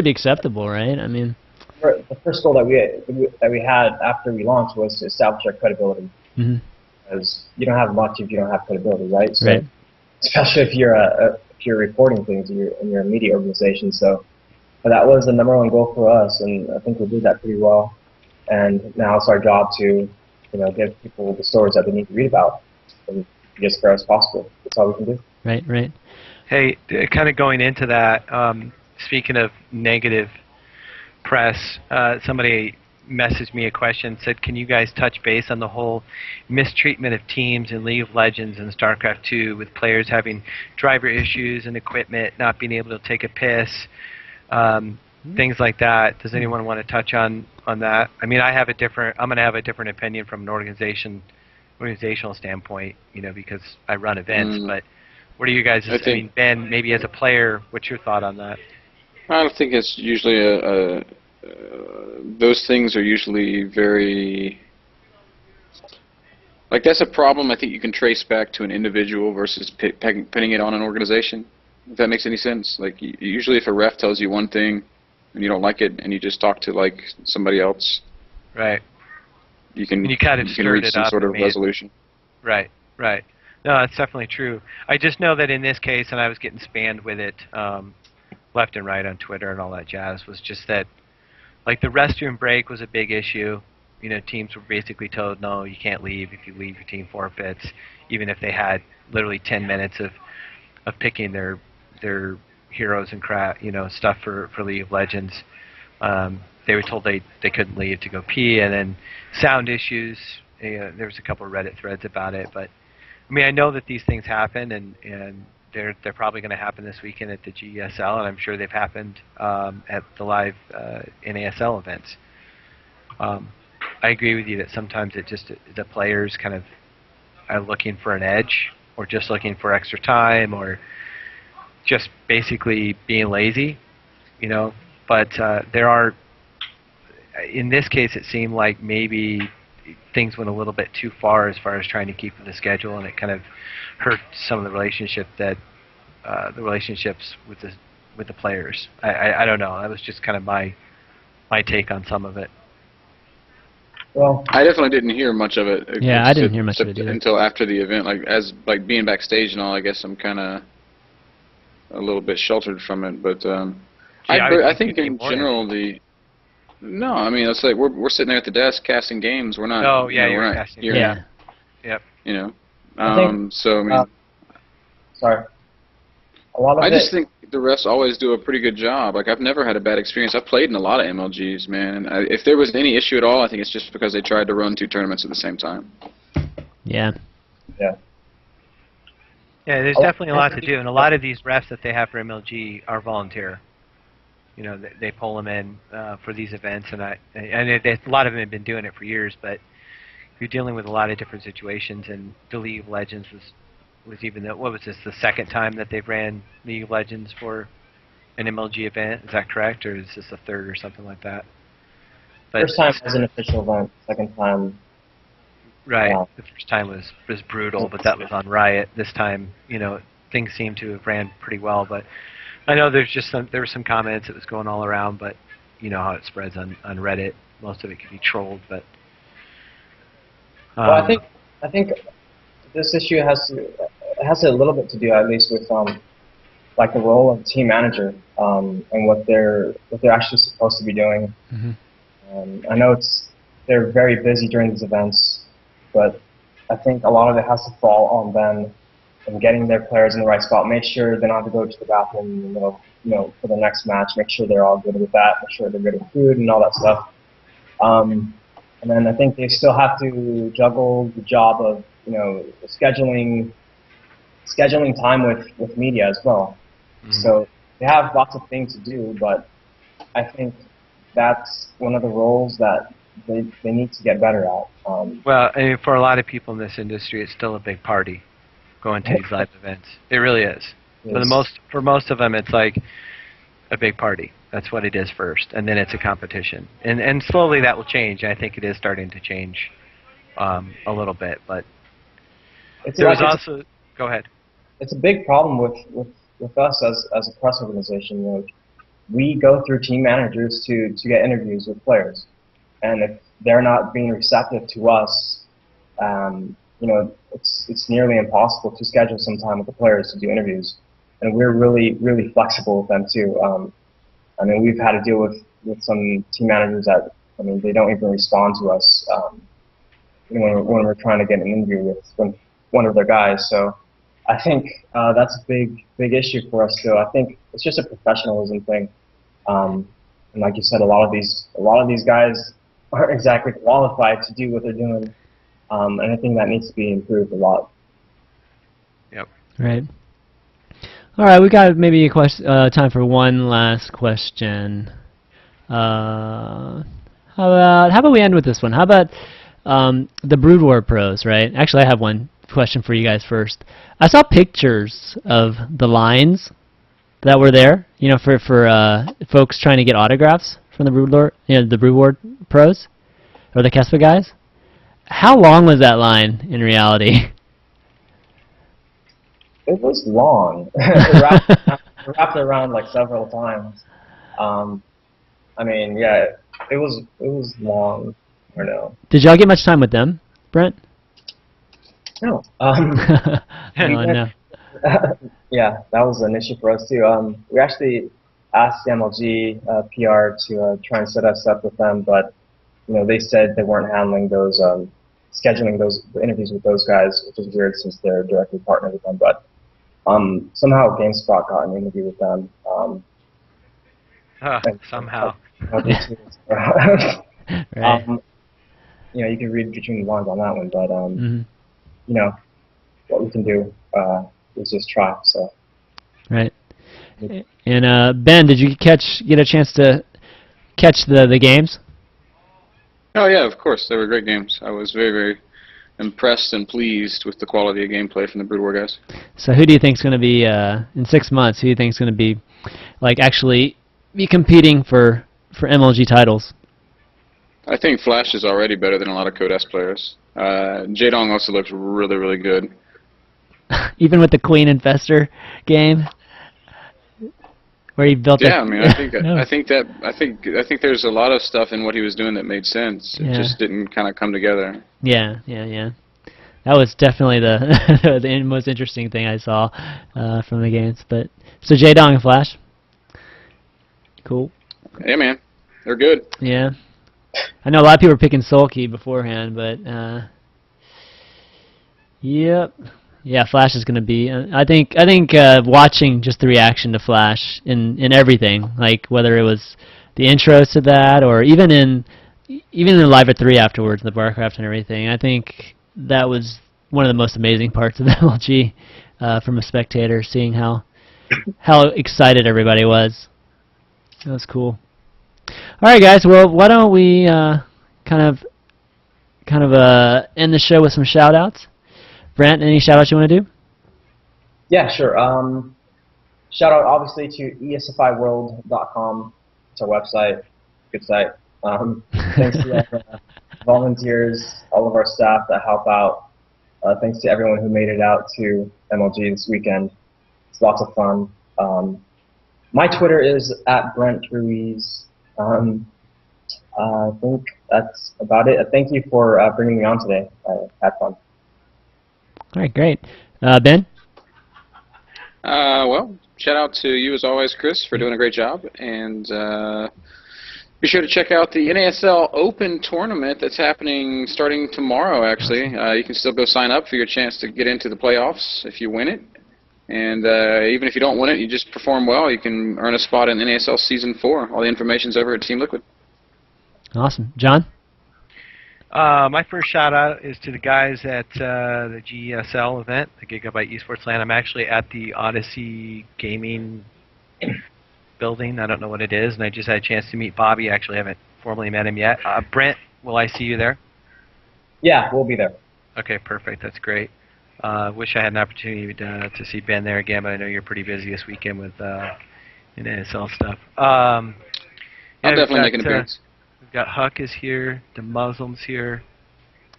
be acceptable, right? I mean, the first goal that we had after we launched was to establish our credibility. Because you don't have much if you don't have credibility, right? So, right. Especially if you're reporting things and you're a media organization. So that was the #1 goal for us, and I think we did that pretty well. And now it's our job to, give people the stories that they need to read about, and be as fair as possible. That's all we can do. Right, right. Hey, kind of going into that, speaking of negative press, somebody messaged me a question, said, can you guys touch base on the whole mistreatment of teams in League of Legends and StarCraft 2 with players having driver issues and equipment not being able to take a piss, things like that? Does anyone want to touch on that? I mean, I'm going to have a different opinion from an organizational standpoint, because I run events, but what are you guys, I mean, Ben, maybe as a player, what's your thought on that? I don't think it's usually those things are usually very, like, that's a problem I think you can trace back to an individual versus pinning it on an organization, if that makes any sense. Like, usually if a ref tells you one thing and you don't like it and you just talk to like somebody else, right, you can kind of reach some sort of resolution. Right, right. No, that's definitely true. I just know that in this case, and I was getting spammed with it left and right on Twitter and all that jazz, was just that, like, the restroom break was a big issue. Teams were basically told, no, you can't leave. If you leave, your team forfeits, even if they had literally 10 minutes of picking their heroes and stuff for League of Legends. They were told they couldn't leave to go pee, and then sound issues. There was a couple of Reddit threads about it, but I mean, I know that these things happen, and they're probably going to happen this weekend at the GESL, and I'm sure they've happened at the live NASL events. I agree with you that sometimes the players kind of are looking for an edge, or just looking for extra time, or just basically being lazy, you know. But there are, in this case, it seemed like maybe things went a little bit too far as trying to keep the schedule, and it kind of hurt some of the relationships with the players. I don't know. That was just kind of my take on some of it. Well, I definitely didn't hear much of it. Yeah, I didn't hear much of it either. Until after the event. Like being backstage and all, I guess I'm kind of a little bit sheltered from it. But I think in general no, I mean, it's like we're sitting there at the desk casting games. We're not. Oh yeah, you know, you're casting. Yeah. Yep. You know, I think, so I mean, sorry. A lot of I just think the refs always do a pretty good job. Like, I've never had a bad experience. I've played in a lot of MLGs, man. If there was any issue at all, I think it's just because they tried to run 2 tournaments at the same time. Yeah. Yeah. Yeah, there's definitely a lot to do, and a lot of these refs that they have for MLG are volunteer. You know, they pull them in for these events, and a lot of them have been doing it for years. But you're dealing with a lot of different situations, and the League of Legends was even what was this, the second time that they've ran League of Legends for an MLG event? Is that correct, or is this the third or something like that? But first time was an official event. Second time. Right. The first time was brutal, but that was on Riot. This time, you know, things seem to have ran pretty well. But I know there were some comments that was going all around, but you know how it spreads on Reddit. Most of it can be trolled, but. Well, I think this issue has a little bit to do, at least, with like the role of team manager and what they're actually supposed to be doing. Mm-hmm. I know they're very busy during these events, but I think a lot of it has to fall on them and getting their players in the right spot. Make sure they don't have to go to the bathroom in the middle, you know, for the next match. Make sure they're all good with that. Make sure they're good with food and all that stuff. And then I think they still have to juggle the job of, you know, scheduling time with media as well. Mm-hmm. So they have lots of things to do, but I think that's one of the roles that they need to get better at. Well, I mean, for a lot of people in this industry, it's still a big party going to these live events. It really is. For most of them, it's like a big party. That's what it is first, and then it's a competition. And slowly that will change. I think it is starting to change a little bit, but there was also. Go ahead. It's a big problem with us as a press organization. You know, we go through team managers to get interviews with players, and if they're not being receptive to us, you know, it's nearly impossible to schedule some time with the players to do interviews. And we're really flexible with them too. I mean, we've had to deal with some team managers that, I mean, they don't even respond to us when we're trying to get an interview with one of their guys. So I think that's a big issue for us too. I think it's just a professionalism thing. And like you said, a lot of these guys aren't exactly qualified to do what they're doing. And I think that needs to be improved a lot. Yep. Right. All right, we got maybe a time for one last question. How about we end with this one? How about the Brood War pros? Right. Actually, I have one question for you guys first. I saw pictures of the lines that were there. You know, for folks trying to get autographs from the Brood War, you know, the Brood War pros or the Kespa guys. How long was that line in reality? It was long. It wrapped around like several times. I mean, yeah, it was long. I don't know. Did y'all get much time with them, Brent? No. No. Yeah, that was an issue for us too. We actually asked the MLG PR to try and set us up with them, but you know, they said they weren't handling those, scheduling those interviews with those guys, which is weird since they're directly partnered with them. But somehow GameSpot got an interview with them. Somehow. Right. You know, you can read between the lines on that one, but you know, what we can do is just try. So. Right. And Ben, did you get a chance to catch the games? Oh yeah, of course. They were great games. I was very, very impressed and pleased with the quality of gameplay from the Brood War guys. So who do you think is going to be in 6 months? Who do you think is going to be actually be competing for MLG titles? I think Flash is already better than a lot of Code S players. Jaedong also looks really, really good. Even with the Queen Infestor game, where he built. Yeah, I mean, I think No. I think there's a lot of stuff in what he was doing that made sense. It Yeah. just didn't kind of come together. Yeah. That was definitely the the most interesting thing I saw from the games. But so Jaedong and Flash, cool. Yeah, man, they're good. Yeah, I know a lot of people were picking Sulky beforehand, but yep, yeah, Flash is gonna be. I think watching just the reaction to Flash in everything, like whether it was the intros to that or even in the Live at 3 afterwards, the Barcraft and everything. I think that was one of the most amazing parts of MLG from a spectator, seeing how excited everybody was. That was cool. All right, guys. Well, why don't we kind of end the show with some shout-outs? Brent, any shout-outs you want to do? Yeah, sure. Shout out obviously to esfiworld.com. It's our website. Good site. Thanks to all the volunteers, all of our staff that help out. Thanks to everyone who made it out to MLG this weekend. It's lots of fun. My Twitter is @BrentRuiz. I think that's about it. Thank you for bringing me on today. I had fun. All right, great. Ben? Well, shout out to you as always, Chris, for doing a great job, and be sure to check out the NASL Open tournament that's happening starting tomorrow. Actually, you can still go sign up for your chance to get into the playoffs if you win it. And even if you don't win it, you just perform well, you can earn a spot in NASL Season 4. All the information's over at Team Liquid. Awesome. John? My first shout out is to the guys at the GESL event, the Gigabyte Esports LAN. I'm actually at the Odyssey Gaming building. I don't know what it is, and I just had a chance to meet Bobby. Actually, I haven't formally met him yet. Brent, will I see you there? Yeah, we'll be there. Okay, perfect. That's great. Wish I had an opportunity to see Ben there again, but I know you're pretty busy this weekend with NASL stuff. I'll definitely make an appearance. We've got Huck is here. The Muslim's here.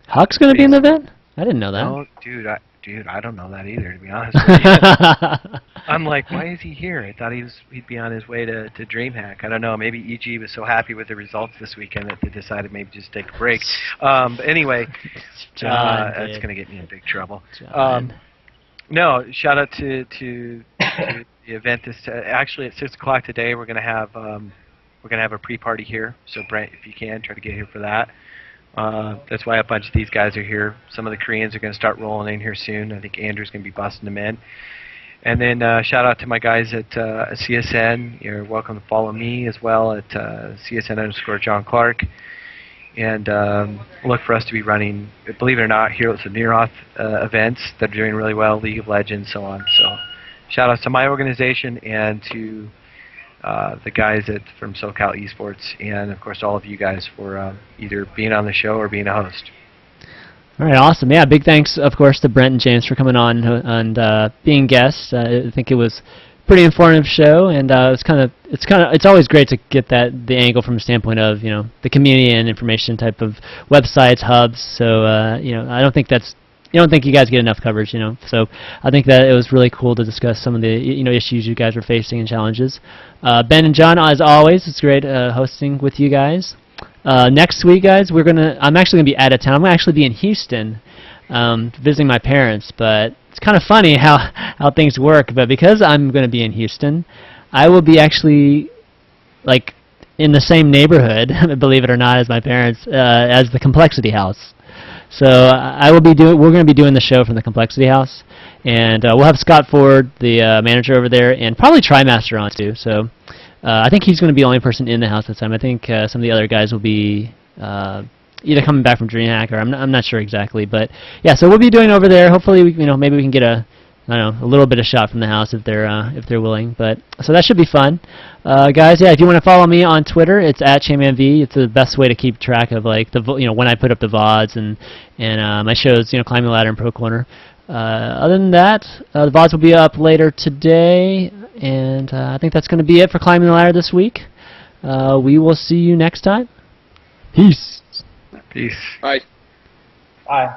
Huck's going to be in the event? I didn't know that. Oh, dude, I don't know that either, to be honest with you. I'm like, why is he here? I thought he'd be on his way to DreamHack. I don't know. Maybe EG was so happy with the results this weekend that they decided maybe just take a break. But anyway, that's going to get me in big trouble. No, shout out to the event. Actually, at 6 o'clock today, we're going to have a pre-party here. So Brent, if you can, try to get here for that. That's why a bunch of these guys are here. Some of the Koreans are going to start rolling in here soon. I think Andrew's going to be busting them in. And then shout out to my guys at CSN. You're welcome to follow me as well at CSN_John Clark. And look for us to be running, believe it or not, Heroes of Neroth events that are doing really well, League of Legends, so on. So shout out to my organization and to the guys from SoCal Esports, and of course all of you guys for either being on the show or being a host. All right, awesome. Yeah, big thanks, of course, to Brent and James for coming on and being guests. I think it was a pretty informative show, and it's always great to get the angle from the standpoint of the community and information type of websites, hubs. So I don't think you guys get enough coverage, So I think that it was really cool to discuss some of the issues you guys were facing and challenges. Ben and John, as always, it's great hosting with you guys. Next week, guys, I'm actually gonna be out of town. I'm gonna actually be in Houston, visiting my parents. But it's kind of funny how things work. But because I'm gonna be in Houston, I will be actually in the same neighborhood, believe it or not, as my parents, as the Complexity House. So we're going to be doing the show from the Complexity House, and we'll have Scott Ford, the manager over there, and probably TriMaster on too. So I think he's going to be the only person in the house this time. I think some of the other guys will be either coming back from DreamHack or I'm not sure exactly, but yeah. So we'll be doing over there. Hopefully, maybe we can get a little bit of shot from the house if they're willing. But so that should be fun, guys. Yeah, if you want to follow me on Twitter, it's @ChanmanV. It's the best way to keep track of like the when I put up the VODs and my shows, Climbing the Ladder and Pro Corner. Other than that, the VODs will be up later today, and I think that's going to be it for Climbing the Ladder this week. We will see you next time. Peace. Peace. Bye. Bye.